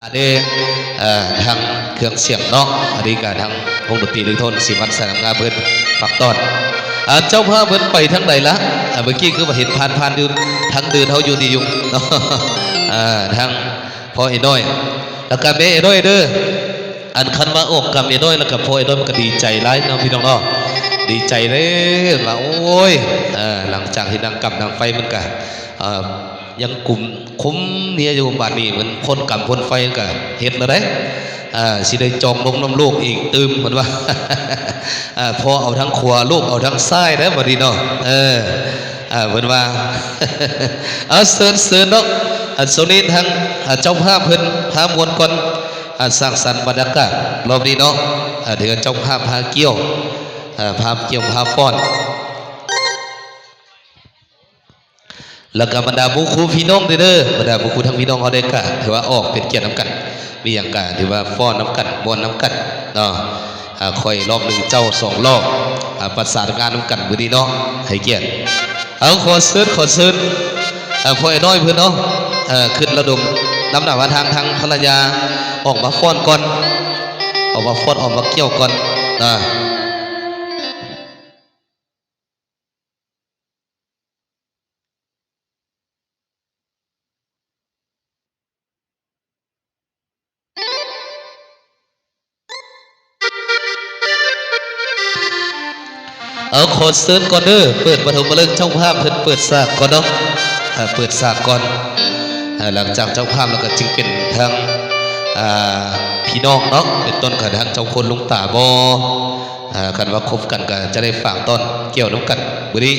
อันนี้ทางเครื่องเสียงเนาะอันนี้ก็ทางวงดนตรีลึกทนสิวัฒน์สนามงานเพิ่นปักตอนเจ้าภาพเพิ่นไปทั้งใดละเมื่อกี้คือมาเห็นผ่านดูทั้งเดินเขาอยู่ดีอยู่เนาะทางพ่อไอ้น้อยแล้วก็แม่ไอ้น้อยเด้ออันคันมาอกกับไอ้น้อยแล้วกับพ่อไอ้น้อยมันก็ดีใจร้ายเนาะพี่น้องเนาะดีใจเลยว่าโอ้ยหลังจากที่นางกำนางไฟมันก็ยังกลุ่มคุ้มเนี่ยอยู่บ้านนี้เหมือนคนกำคนไฟก็เห็ดแล้วได้สิได้จองลงน้ำลูกอีกตืมเหมือนว่าพอเอาทั้งขวาลูกเอาทั้งไส้ได้บัดนี้เนาะเหมือนว่าเสิร์นเนาะโซนี้ทั้งเจ้าภาพเพิ่นพามวลก่อนสร้างสรรค์บรรยากาศรอบนี้เนาะเดี๋ยวเจ้าภาพพาเกี่ยวพาเกี่ยวพาฟ้อนแล้วก็บรรดาบุคคลพี่น้องเด้อบรรดาบุคคลทั้งพี่น้องเขาได้กะถือว่าออกเป็นเกียรติน้ำกันมีอย่างกะถือว่าฟ้อนน้ำกันบอนน้ำกันเนาะคอยรอบหนึ่งเจ้าสองรอบประสานงานน้ำกันมือนี้เนาะให้เกียรติขอเชิญพ่อไอ้น้อยเพื่อนเนาะขึ้นระดมน้ำหนักมาทางภรรยาออกมาฟ้อนก่อนออกมาฟ้อนออกมาเกี่ยวก่อนขอเชิญก่อนเด้อเปิดปฐมฤกษ์เจ้าภาพเพิ่นเปิดฉากก่อนเนาะเปิดฉากก่อนหลังจากเจ้าภาพแล้วก็จึงเป็นทางพี่น้องเนาะเป็นต้นกับทางเจ้าคนลุงตาบกันว่าคบกันก็จะได้ฝากต้นเกี่ยวน้ำกันบุรี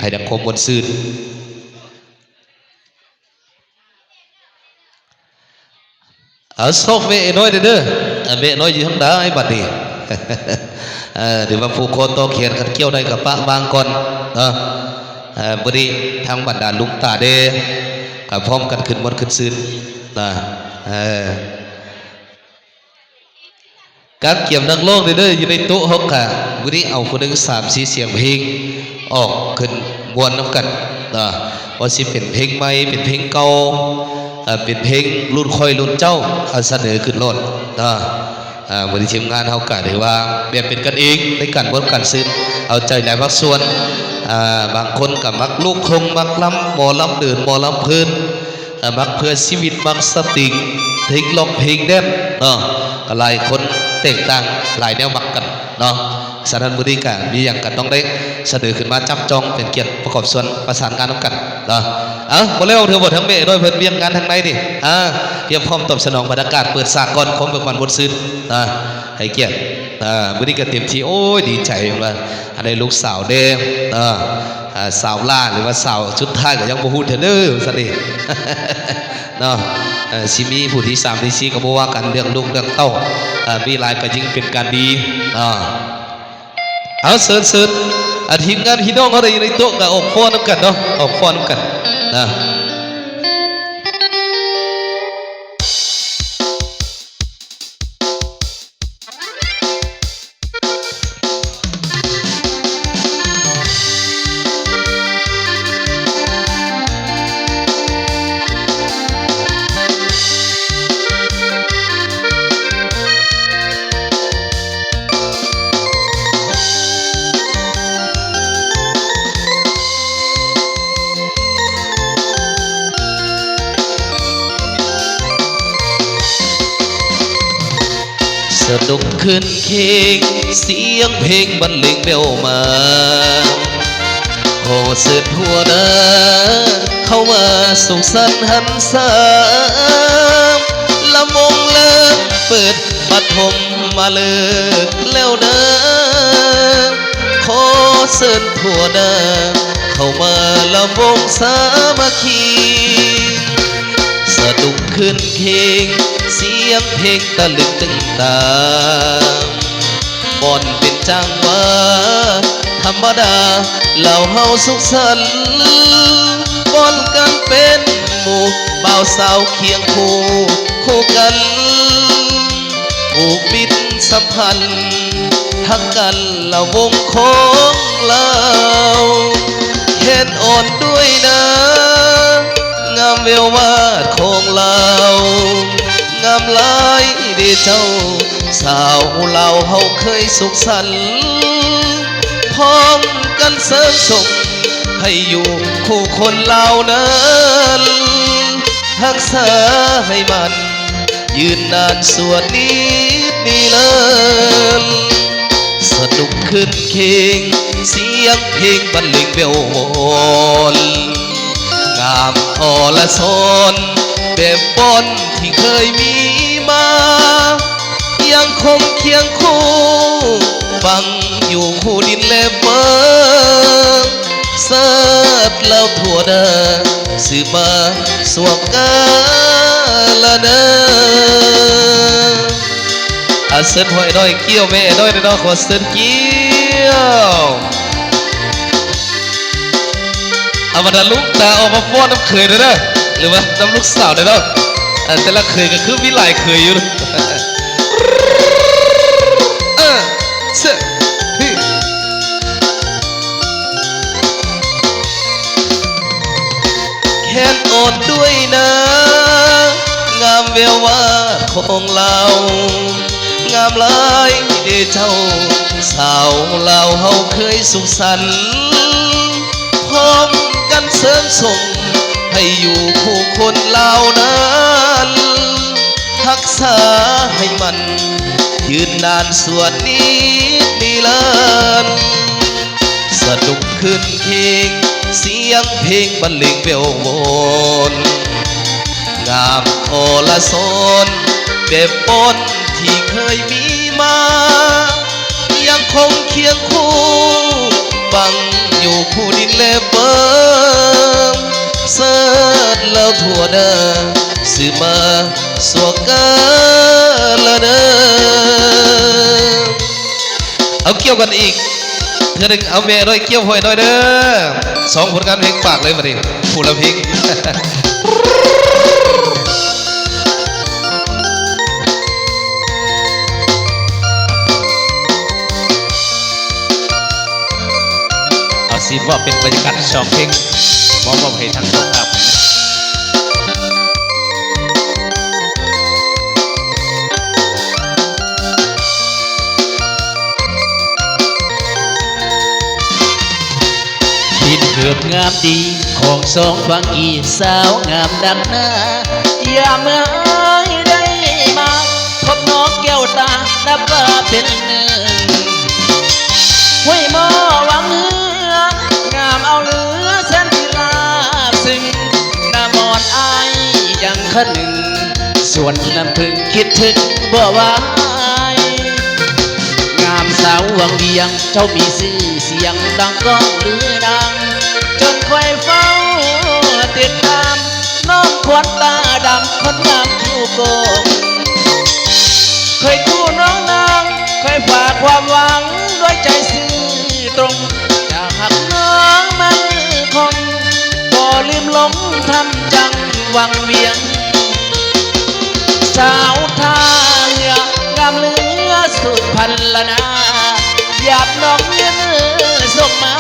ให้ดังคมบนซื่นโชคเวน้อยเด้อเวน้อยอยู่ทั้งด้ายบัดนี้เดี๋ยวมาผูกคอต่อเขียนกันเกี่ยวได้กับปะบางก่อนบุรีทางบรรดาลุงตาเด้กับพร้อมกันขึ้นบนขึ้นซื่นการเกี่ยวนักโลกเด้ออยู่ในโต๊ะฮกกะบุรีเอาคนหนึ่ง3-4เสียงเพลงออกขึ้นมวนน้ำกันว่าสิเป็นเพลงใหม่เป็นเพลงเก่าเป็นเพลงรุ่นคอยรุ่นเจ้าเสนอขึ้นรถบริทีมงานเขากะถือว่าแบบเป็นกันเองในการบนการซื้อเอาใจหลายภาคส่วนบางคนกับมักลูกคงมักล้ำหมอล้ำเดินหมอล้ำพื้นมักเพื่อชีวิตมักสติเพลงลองเพลงแดนหลายคนแตกต่างหลายแนวมักกันเนาะสถานบริการมีอย่างกันต้องได้เสนอขึ้นมาจับจองเป็นเกียรติประกอบส่วนประสานงานน้ำกันเนาะบอเล่เธอบททั้งเมย์ด้วยเพื่อนเวียงงานทางในดิเตรียมพร้อมตอบสนองบรรยากาศเปิดสากลคมเป็นวันบนซื่นให้เกียรติบริการเต็มที่โอ้ยดีใจเลยอะไรลูกสาวเด้สาวล่าหรือว่าสาวชุดท้ายก็ยังบ่ฮู้เถอะเด้อสันดิเนาะชิมีผู้ที่3ที่4ก็บ่ว่ากันเรื่องลูกเรื่องเต้ามีหลายก็ยิ่งเป็นการดีเสิร์นทีมงานพี่น้องเขาได้อยู่ในโต๊ะก็ออกฟ้อนน้ำกันเนาะออกฟ้อนน้ำกันสนุกขึ้นเค้งเสียงเพลงบรรเลงเบลมาโหเสิร์ทั่วหน้าเข้ามาสุขสันต์หันษาละมงเลิกเปิดปฐมมาเลิกแล้วนะขอเสิร์ทั่วหน้าเข้ามาละมงสามัคคีสนุกขึ้นเค้งเสียงเพลงตะลึงตึงตามบ่อนเป็นจังหวะธรรมดาเหล่าเฮาสุขสันต์บ่อนกันเป็นหมู่บ่าวสาวเคียงคู่กันผูกมิตรสัมพันธ์หักกันเหล่าวงของเราเห็นอ่อนด้วยนะงามเวววาดของเรา งามหลายเดเจ้าสาวเหล่าเฮาเคยสุขสันต์พร้อมกันเสริมส่งให้อยู่คู่คนเหล่านั้นรักษาให้มันยืนนานส่วนนี้นี่เลิศสนุกขึ้นเคงเสียงเพลงบรรเลงเบลวอนงามอรสอนแบบบอนที่เคยมีมายังคงเคียงคู่ฟังอยู่คู่ดินและเบิกเสิร์ชแล้วทั่วเดินสืบมาสวกกาละเนอเสิร์ชหอยน้อยเกี้ยวแม่น้อยน้อยขอเสิร์ชเกี้ยวเอามาดันลูกตาออกมาฟ้อนน้ำเคยเลยนะหรือว่าน้ำลูกสาวเลยเนาะแต่ละเคยก็คือวิไลเคยอยู่เสแค้นอ่อนด้วยนะงามแววว่าของเรางามหลายเดเจ้าสาวเราเฮาเคยสุขสันต์พร้อมกันเสริมส่งให้อยู่คู่คนเหล่านั้นรักษาให้มันยืนนานส่วนนี้นี่เลิศสนุกขึ้นเพลงเสียงเพลงบรรเลงเบลวอนงามอรสอนแบบบอนที่เคยมีมายังคงเคียงคู่ฟังอยู่คู่ดินและเบิมเสิร์ชแล้วทั่วเดินสื่อมาสวกกาละเดิมเอาเกี่ยวกันอีกเธอหนึ่งเอาเมย์ด้วยเกี่ยวหอยด้วยเด้อสองผลงานเพลงปากเลยมาดิผู้ละเพลงเอาสิว่าเป็นบรรยากาศสองเพลงมอบให้ทั้งสองครับดินเกือบงามดีของสองฝั่งอีสาวงามดังหน้าอย่าเมื่อได้มาพบน้องแก้วตานับว่าเป็นหนึ่งห้วยหม้อวังเหืองามเอาเหลือแสนที่ลาบซึ้งน้ำมอนอายยังขนึงส่วนน้ำพึ่งคิดถึงบ่ไหวงามสาววังเวียงเจ้ามีชื่อเสียงดังก้องหรือดังจนคอยเฝ้าติดตามน้องขวัญตาดำคนงามคิ้วโกงเคยคู่น้องนางเคยฝากความหวังด้วยใจซื่อตรงจะหักน้องมันคงบ่ลืมหลงทำจังวังเวียงสาวท่าเรืองามเหลือสุดพันละนาหยาบน้องเยืนส่งมา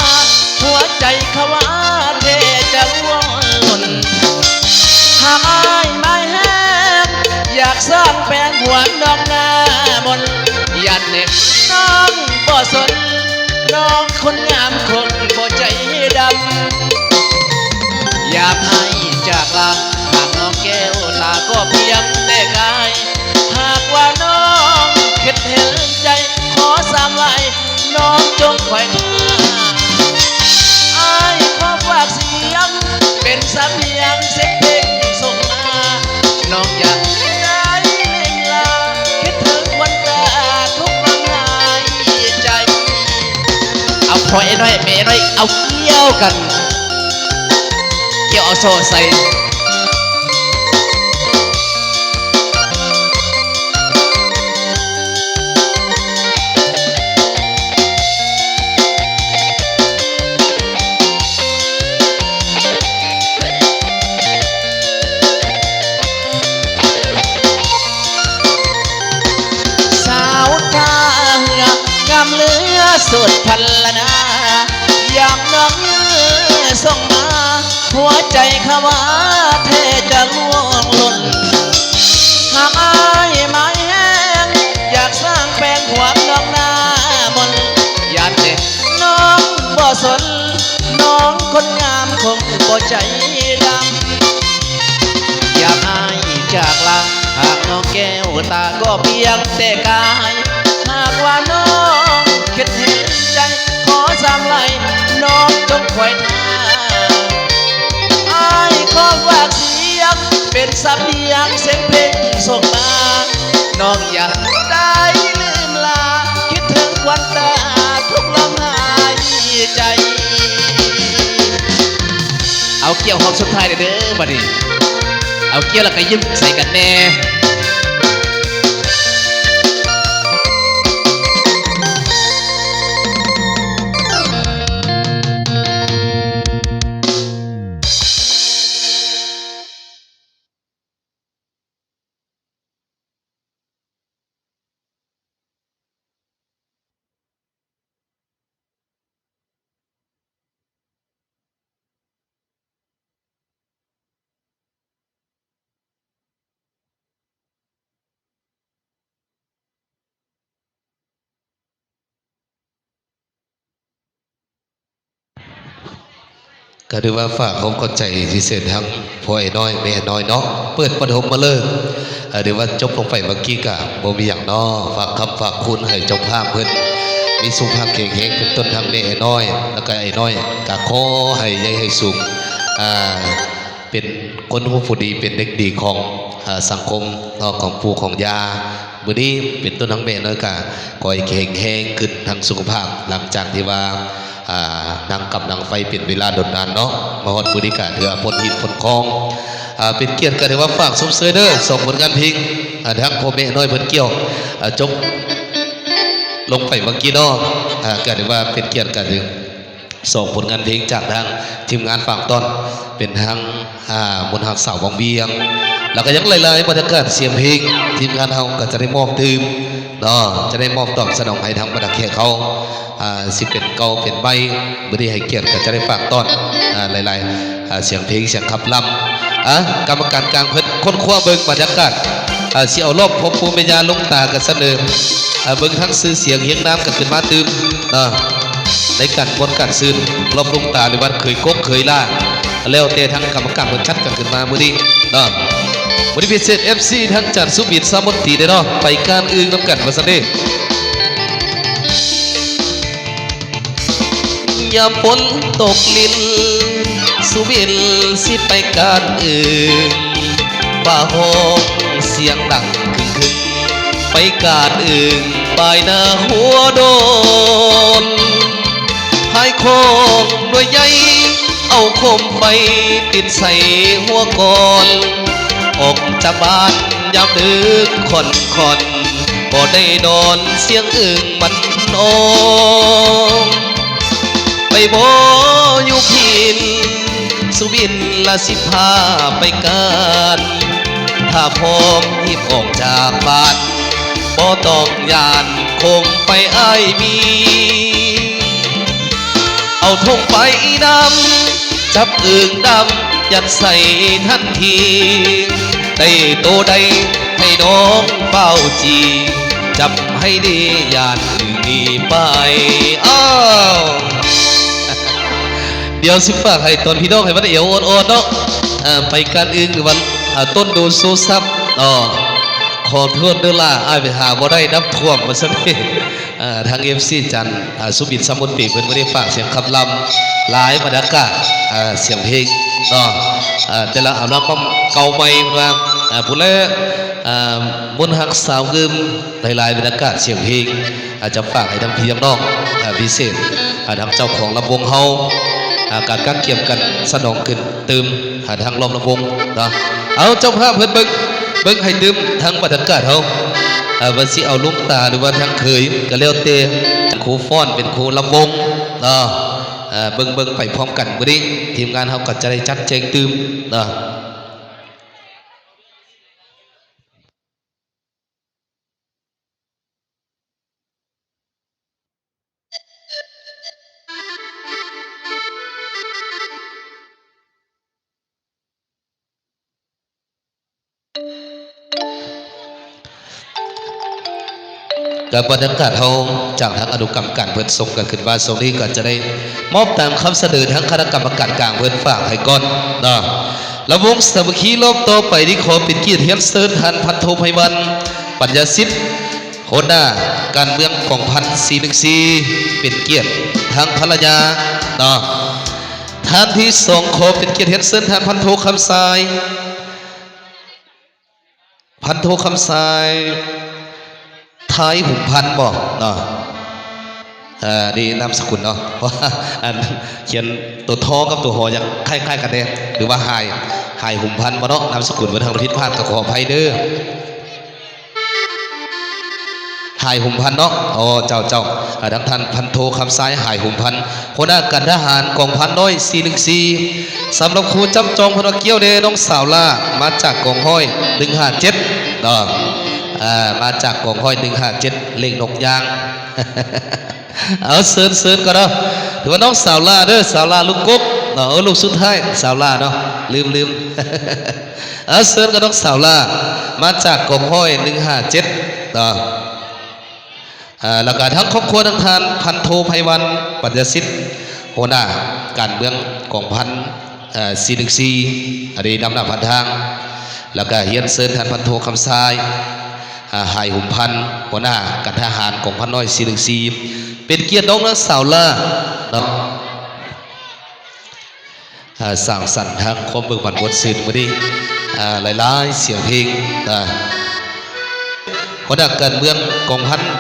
หัวใจเขาว่าเทจะร่วงหล่นหากอายไม่แห้งอยากสร้างแฟนหัวน้องหน้ามนอย่าเหน็บน้องบ่สนน้องคนงามคนบ่ใจดำอยากให้จากลาหากน้องแก้วตาก็เพียงแต่กายหากว่าน้องคิดเห็นใจขอสามไว้น้องจงคอยท่าอายขอฝากเสียงเป็นสำเนียงเสียงเพลงส่งมาน้องอยากได้เล่นลาคิดถึงวันตาทุกลมหายใจเอาพอยน้อยเมน้อยเอาเกี่ยวกันเกี่ยวเอาโซ่ใส่เหลือสุดพันละนายามน้องเยือส่งมาหัวใจเขาว่าเทจะล่วงหล่นหากอา บ่ใจดำอยากอายจากลาหากน้องแก้วตาก็เพียงแต่กายหากว่าน้องคิดเห็นใจขอสามไหลน้องจงคอยท่าอายขอฝากเสียงเป็นสำเนียงเสียงเพลงส่งมาน้องอยากได้ลืมลาคิดถึงวันตาทุกลมหายใจเอาเกี่ยวหอมสุดท้ายเด้อบัดนี้เอาเกี่ยวแล้วก็ยิ้มใส่กันแน่ก็ถือว่าฝากความเข้าใจพิเศษทั้งพ่อไอ้น้อยแม่น้อยเนาะเปิดปฐมมาเลยเดี๋ยวว่าจบลงไปเมื่อกี้กะบ่มีอย่างน้อฝากคำฝากคุณให้เจ้าภาพเพิ่นมีสุขภาพแข็งแรงเป็นต้นทางแม่ไอ้น้อยแล้วก็ไอ้น้อยกะขอให้ใหญ่ให้สูงเป็นคนผู้ดีเป็นเด็กดีของสังคมของปู่ของยามื้อนี้เป็นต้นทางแม่น้อยกะขอให้แข็งแรงขึ้นทางสุขภาพหลังจากที่ว่านั่งกับนั่งไฟเป็นเวลาดนนานเนาะมาฮอดบุริกาเถือพ้นหินพ้นคลองเป็นเกียรติกันถือว่าฝากสมเสยเด้อส่งผลงานเพลงทั้งพ่อแม่น้อยเพิ่นเกี่ยวจบลงไปเมื่อกี้เนาะก็ถือว่าเป็นเกียรติกันถึงส่งผลงานเพลงจากทางทีมงานฝากต้นเป็นทางมนต์หักสาววังเวียงแล้วก็ยังหลายๆบรรยากาศเสียงเพลงทีมงานเฮาก็จะได้มอบดื่มเนาะจะได้มอบตอบสนองให้ทางบรรดาแขกเขาสิเป็นเก่าเป็นใบไม่ได้ให้เกียรติก็จะได้ฝากต้อนหลายๆเสียงเพลงเสียงขับลำกรรมการกลางเพิ่นค้นคว้าเบิ่งบรรยากาศสิเอารอบพบภูมิปัญญาลงตากันเสนอเบิ่งทั้งซื้อเสียงเฮียงน้ำกันขึ้นมาตื่มในการบนการซื้อรอบลงตาหรือว่าเคยกกเคยล่าแล้วแต่ทั้งกรรมการเพิ่นชัดกันขึ้นมามื้อนี้มื้อนี้พิเศษ FC ทั้งจัดสุบิดสามนตรีได้เนาะไปการอื่นนำกันว่าซั่นเด้ยามฝนตกลินสุบินสิไปการอื่นป่าห้องเสียงดังคึกไปการอื่นปลายหน้าหัวโดนหายโคงด้วยใยเอาคมไฟติดใส่หัวก่อนออกจากบ้านยามดึกค่อนบ่ได้นอนเสียงอึ่งมันนองไปบ่อยู่พินสุบินละสิพาไปการถ้าพร้อมรีบออกจากบ้านบ่ต้องยานคงไปอ้ายมีเอาธงไปดำจับอึ่งดำยัดใส่ทันทีได้โตได้ให้น้องเฝ้าจีจับให้ดียานอึ่งนี้ไปอ้าวเดี๋ยวสิฝากให้ตอนพี่น้องให้มันเอวอ่อนๆเนาะไปการอื่นวันต้นโดนโซซับขอโทษด้วยล่ะไปหาบ่ได้น้ำท่วมมาสักทีทางFCจันสุบินสมุนปีเพิ่นบ่ได้ฝากเสียงคำลำหลายบรรยากาศเสียงเพลงเนาะแต่ละอัลบั้มเก่าใหม่ว่าผู้แลมนต์ฮักสาวกึมหลายๆบรรยากาศเสียงเพลงจะฝากให้ทางพี่น้องพิเศษทางเจ้าของลำวงเฮาการกักเกี่ยมกันสนองขึ้นตื่มทางลมลำวงนะเอาเจ้าภาพเพิ่นเบิ่งให้ตื่มทางบรรยากาศเฮาว่าสิเอาลุงตาหรือว่าทางเคยก็แล้วแต่ครูฟ้อนเป็นครูลำวงนะเบิ่งไปพร้อมกันมื้อนี้ทีมงานเฮาก็จะได้จัดแจงตื่มนะ กับบรรยากาศเฮาจากทางอนุกรรมการเพิ่นส่งกันขึ้นมาส่งนี้ก็จะได้มอบตามคำเสนอทั้งคณะกรรมการกลางเพิ่นฝากให้ก่อนนะแล้ววงสามัคคีรอบต่อไปที่ขอเป็นเกียรติเฮียนเซิร์นทันพันโทไพวันปัญญาสิทธิ์หัวหน้าการเมืองของพัน414เป็นเกียรติทางภรรยานะท่านที่สองขอเป็นเกียรติเฮียนเซิร์นทันพันโทคำทรายท้ายหุ่มพันธ์บอกเนาะนี่นามสกุลเนาะเพราะว่าอันเขียนตัวทอกับตัวหอยังคล้ายๆกันเนี่ยหรือว่าหายหุ่มพันธ์มาเนาะนามสกุลมาทางพิษพลาดกับขออภัยเด้อหายหุ่มพันธ์เนาะอ๋อเจ้าดังท่านพันโทคำซ้ายหายหุ่มพันธ์หัวหน้าการทหารกองพันน้อย414สำหรับครูจำจองพนักเกี้ยวเด้น้องสาวล่ามาจากกองห้อย157เนาะมาจากกองห้อย157เล่งนกยาง เอาเซิร์นก็เนาะถือว่าน้องสาวล่าเด้อสาวล่าลูกกุ๊กเนาะลูกสุดท้ายสาวล่าเนาะลืม เอาเซิร์นก็น้องสาวล่ามาจากกองห้อย157เนาะแล้วก็ทั้งครอบครัวทั้งทานพันโทไพวันปัญญาสิทธิ์หัวหน้าการเมืองกองพัน414อดีตนำหน้าพันทางแล้วก็เฮียนเซิร์นทันพันโทคำทรายหายหุ่มพันธ์หัวหน้าการทหารกองพันน้อย414เป็นเกียรติน้องนักสาวล่าสั่งสรรค์ทางความเบิกบานบทสื่อมาดิหลายๆเสียงเพลงหัวหน้าการเมืองกองพัน414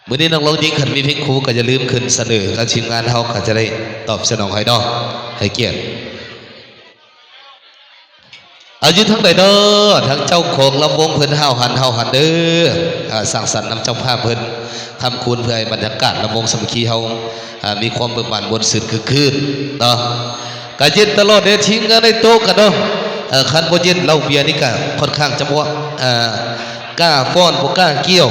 เมื่อนี้น้องร้องยิงขันมีเพลงครูก็จะลืมขึ้นเสนอและทีมงานเขาก็จะได้ตอบสนองให้ดอกให้เกียรติอายุทั้งใดเด้อทั้งเจ้าของลำวงเพิ่นเฮาหันเด้อสั่งสรรค์นำเจ้าภาพเพิ่นทำคุณเพื่อให้บรรยากาศลำวงสามัคคีเฮามีความเบิกบานบนสื่อคือคืนเนาะก็เย็นตลอดเด้ทิ้งกันในโต๊ะกันเนาะคันบ่เย็นเหล้าเบียร์นี่ก็ค่อนข้างจะบ่กล้าฟ้อนบ่กล้าเกี่ยว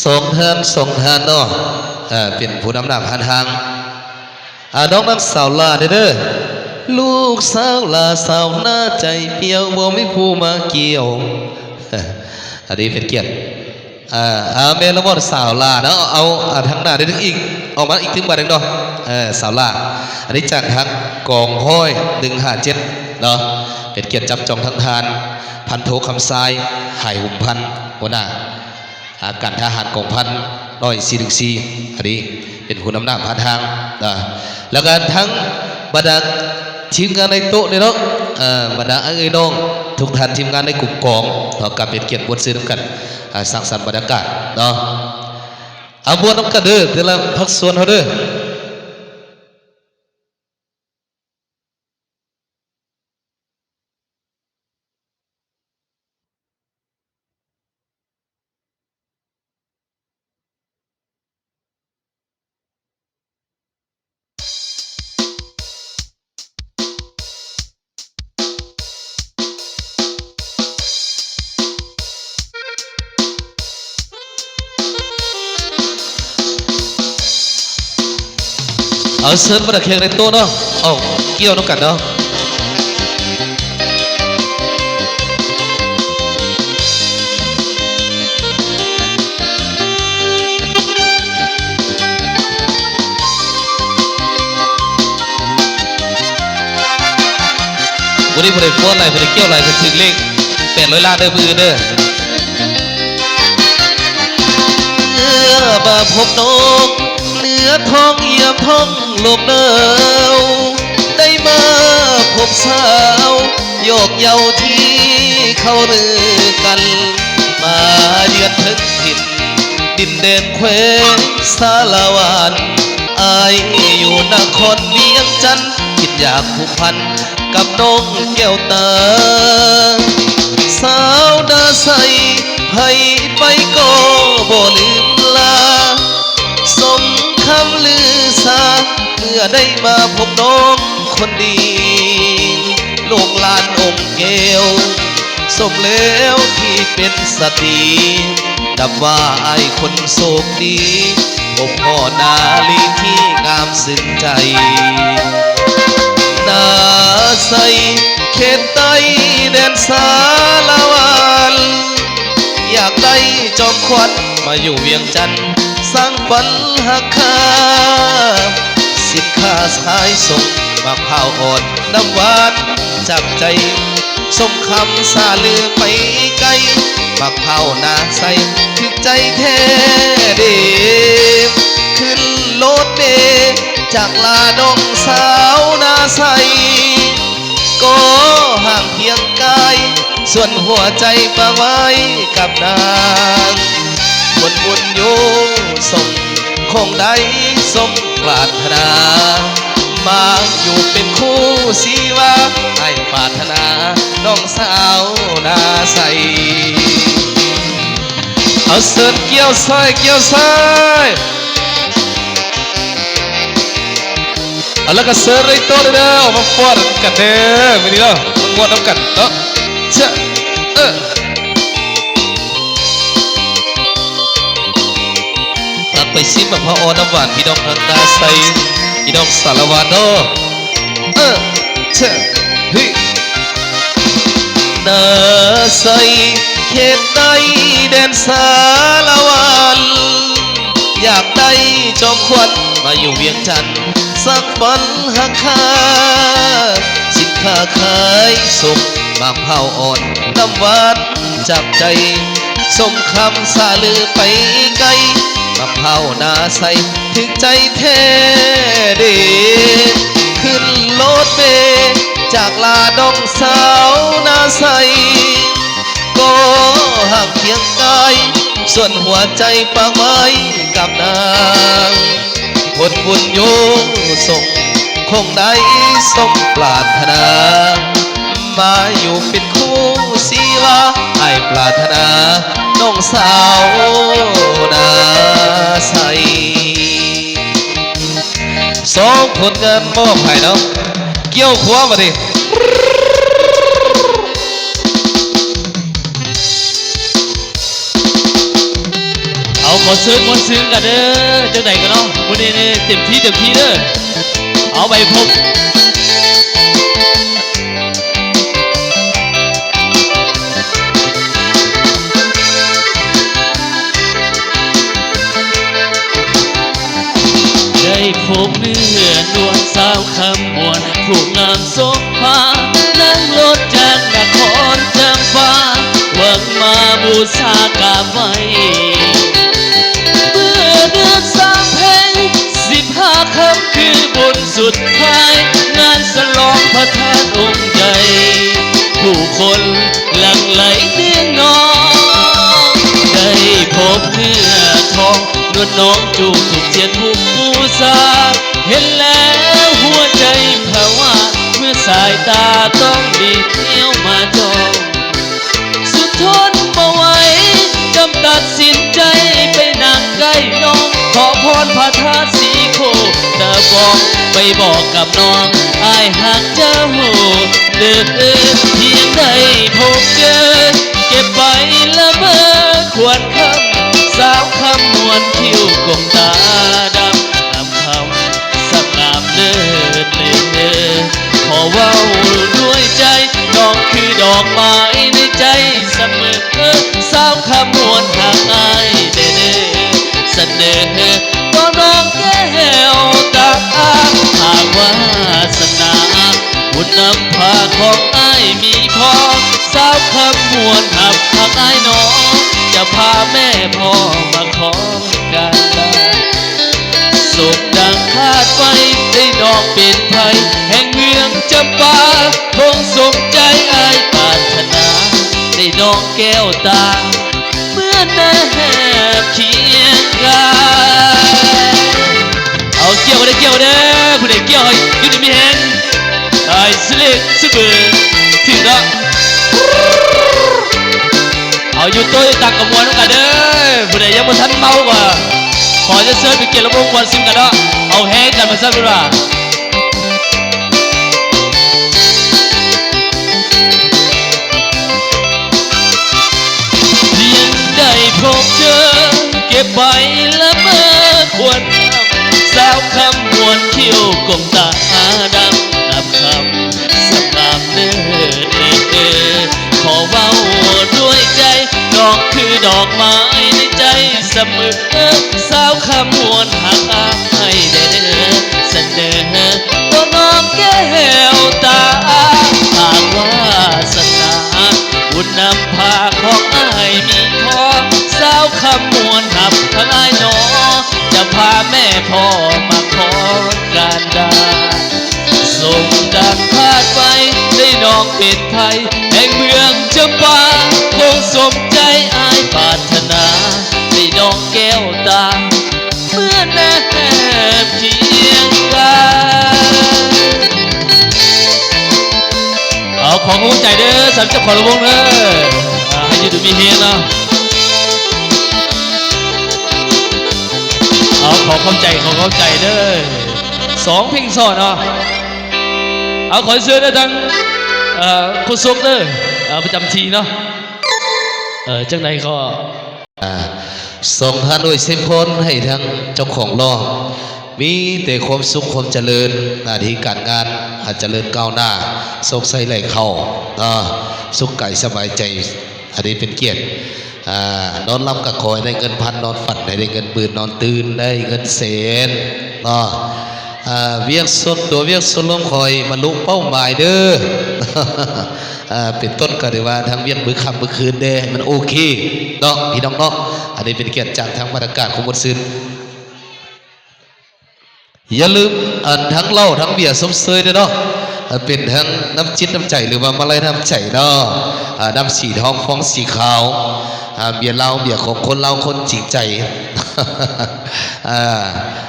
สองทานเนาะเป็นผู้นำหน้าพันทางน้องนักสาวลาเด้อลูกสาวลาสาวหน้าใจเปียวบ่มีผู้มาเกี่ยวอันนี้เป็นเกียรติเมลบอดสาวลาเนาะเอาทางหน้าได้ถึงอีกออกมาอีกถึงบาทหนึ่งเนาะสาวลาอันนี้จากทางกองห้อย157เนาะเป็นเกียรติจับจองทั้งทานพันโทคำทรายหายหุ่มพันหัวหน้าการทหารกองพันน้อย414อันนี้เป็นผู้นำหน้าผ่านทางแล้วก็ทั้งบรรดาทีมงานในโต๊ะเนี่ยเนาะบรรดาไอ้น้องทุกท่านทีมงานในกลุ่มกองต่อการเป็นเกียรติบทสื่อน้ำกันสร้างสรรค์บรรยากาศเนาะเอาบวชน้ำกันเด้อแต่ละพักส่วนเขาเด้อเอาเซิร์ฟมาเคียงในโต๊ะเนาะเอาเกี่ยวน้ำกันเนาะวันนี้บริโภคอะไรบริเกี่ยวอะไรก็ถึงเลข800 ล้านเด้อมือเด้อเมื่อมาพบนกเนื้อทองเยี่ยมทองโลกเดาวได้มาพบสาวโยกเยาที่เข้าเรือกันมาเยือนถึงถิ่นดินแดนแคว้นสาลาวานอายอยู่นครเวียงจันทร์คิดอยากผูกพันกับน้องแก้วตาสาวดาใสให้ไปก็บ่ลืมลาสมคำลือสาเมื่อได้มาพบน้องคนดีลูกหลานองค์เกว สมแล้วที่เป็นสตรีดับว่าไอ้คนโศกดีพบพ่อนาลีที่งามซึ้งใจนาใสเขตใต้แดนสาลาวันอยากได้จอมควันมาอยู่เวียงจันทร์สร้างฝันหักคาสินค้าขายส่งมาข้าวอ่อนน้ำหวานจับใจสมคำสาลือไปไกลมาข้าวนาใสถึกใจแท้เดขึ้นโลดเดจากลาดงสาวนาใสก็ห่างเพียงกายส่วนหัวใจฝากไว้กับนางบนบุญอยู่ส่งคงได้สมปรารถนามาอยู่เป็นคู่สีวาให้ปรารถนาน้องสาวนาใสเอาเสิร์ฟเกี่ยวซ้ายเกี่ยวซ้ายเอาแล้วก็เสิร์ฟเลยโต๊ะเด้อออกมาฟอดกันเด้อวันนี้เนาะฟอดน้ำกันเนาะเจ้าตักไปซิมแบบพระออน้ำหวานพี่น้องนาใสพี่น้องสารวัตรเนาะเจ้าเฮ้ยนาใสเขตใต้แดนสาลาวันอยากได้จอมควันมาอยู่เวียงจันทร์สักฝันหักคาสินค้าขายส่งมากเผาอ่อนน้ำหวานจับใจสมคำสาลือไปไกลมาเผานาใสถึงใจแท้เดขึ้นโลดเมจากลาดงสาวนาใสก็ห่างเพียงกายส่วนหัวใจฝากไว้กับนางผลบุญโยส่งคงได้สมปรารถนามาอยู่เป็นคู่สีวาให้ปรารถนาน้องสาวนาใสสองผลงานมอบให้เนาะเกี่ยวขวามาดิเอาขอซื้อมวนซื้อกันเด้อจังไหนกันเนาะวันนี้เต็มที่เด้อเอาไปพบได้พบเนื้อนวลสาวคำมวลผู้งามสมภานั่งรถจากนครจำปาหวังมาบูชากราบไหว้เมื่อเดือนสามเพลง15 ค่ำคือบุญสุดท้ายงานฉลองพระธาตุองค์ใหญ่ผู้คนหลั่งไหลเนื่องนองได้พบเนื้อทองนวลน้องจูบถูกเทียนผู้บูชาเห็นแล้วหัวใจภาวะเมื่อสายตาต้องดีเที่ยวมาจองสุดทนบ่ไหวจำตัดสินใจไปนั่งใกล้น้องขอพรพระธาตุสีโคตะบอกไปบอกกับน้องอายหักเจ้าเด้อเพียงได้พบเจอเก็บไปละเมอควรคำสาวคำนวลคิ้วกลมตาดำคำสักงามเลิศขอเว้าด้วยใจน้องคือดอกไม้ในใจเสมอสาวคำนวลหากอายเด้อเสนอก็น้องแก้วตาหากวาสนาบุญนำพาของอายมีพอสาวคำนวลหักหากอายน้องจะพาแม่พ่อมาขอกันสุขดังคาดไว้ได้น้องเป็นไทยแห่งเมืองจำปาคงสมใจอายปรารถนาได้น้องแก้วตาเมื่อแนบเคียงกายเอาเกี่ยวได้เกี่ยวเด้อผู้ใดเกี่ยวให้อยู่ในมีแหงไอ้สิเล็กสิเบือถึงละเอาอยู่ตัวตักกับมวลกันเด้อผู้ใดยังบ่ทันเมากว่าขอจะเสิร์ฟไปเกี่ยวกับวงวันซิมกันเนาะเอาแห้งกันมาซะดีกว่า ก็บไปละเมอควรสาวคำมวนคิ้วกงตาดำนับคำสงามเด้อขอเว้าด้วยใจดอกคือดอกไม้ในใจเสมอสาวคำมวนหักอ้ายเด้อเสนอตัวน้องแก้วตาหากว่าสนาบุญนำพาของอ้ายมีพอสาวคำมวนหับทั้งอ้ายหนอจะพาแม่พ่อมาขอการดาส่งดังคาดไว้ได้น้องเป็นไทยแห่งเมืองจำปาคงสมใจอ้ายปรารถนาได้น้องแก้วตาเมื่อแนบเคียงกันเอาของกำลังใจเด้อสามเจ้าของระวงเด้อให้อยืดมีเฮงเนาะเอาขอเข้าใจเด้อสองเพลงซ้อนเนาะเอาขอเสื้อได้ทั้งคุณซุกเด้อประจำทีเนาะจังใดก็ส่งท่านด้วยเส้นพลให้ทั้งเจ้าของรอบมีแต่ความสุขความเจริญหน้าที่การงานอาจเจริญก้าวหน้าโศกไส้ไหลเข้าสุขกายสบายใจอันนี้เป็นเกียรตินอนรับกับคอยได้เงินพันนอนฝันได้เงินหมื่นนอนตื่นได้เงินแสนเวียกสุดตัวเวียกสุดลมคอยบรรลุเป้าหมายเด้อเป็นต้นก็ได้ว่าทั้งเวียนมือคำมือคืนเด้มันโอเคเนาะพี่น้องเนาะอันนี้เป็นเกียรติจากทางบรรยากาศของบทซึ้งอย่าลืมทั้งเหล้าทั้งเบียร์สมเสยเนาะเป็นทั้งน้ำจิตน้ำใจหรือว่ามาลัยน้ำใจเนาะน้ำสีทองฟองสีขาวเบียร์เหล้าเบียร์ของคนเหล้าคนจริงใจ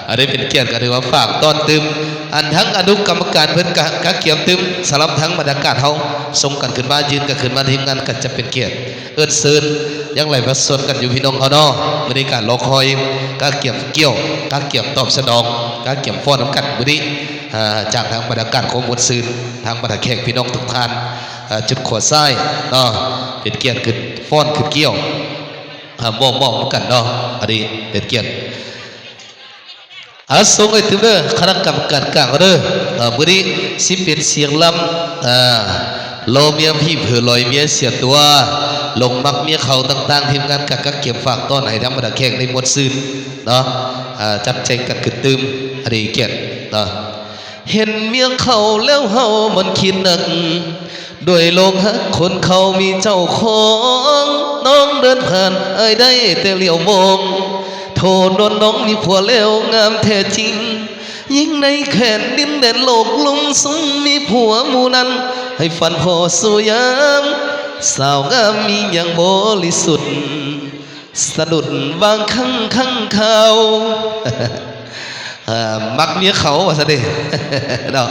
อันนี้เป็นเกียรติกันถือว่าฝากต้อนตึมทั้งอนุกรรมการเพื่อนกะเกี่ยวตึมสลับทั้งบรรยากาศเขาส่งกันขึ้นมายืนกันขึ้นมาทีมงานกันจะเป็นเกียรติเอิ้นเซินยังไหลมาสนกันอยู่พี่น้องเขาเนาะบริการรอคอยกะเกี่ยวเกี่ยวกะเกี่ยวตอบสนองกะเกี่ยวฟ้อนน้ำกันบุรีจากทางบรรยากาศของบทซื่นทางบรรดาแขกพี่น้องทุกท่านจุดขวดไส้เนาะเป็นเกียรติขึ้นฟ้อนขึ้นเกี่ยวมองกันเนาะอันนี้เป็นเกียรติส่งไอ้ถึงเด้อคณะกรรมการกลางเด้อบุรีสิเป็นเสียงลำโลเมียพี่เผื่อลอยเมียเสียตัวลงมักเมียเขาต่างๆทีมงานกักเก็บฝากต้อนให้ทำบรรดาแขกในบทซื่นเนาะจับแจงกันขึ้นตึมอันนี้เกียรติเนาะเห็นเมียเขาแล้วเฮามันคิดหนักด้วยโลกฮักคนเขามีเจ้าของน้องเดินผ่านไอ้ได้แต่เหลียวมองโทษโดนน้องมีผัวแล้วงามแท้จริงยิ่งในแขนดินแดนโลกลุงสูงมีผัวหมู่นั้นให้ฝันพอสู่ยามสาวงามมีอย่างบริสุทธิ์สะดุดวางข้างเขามักเมียเขาว่าซะดิเนาะ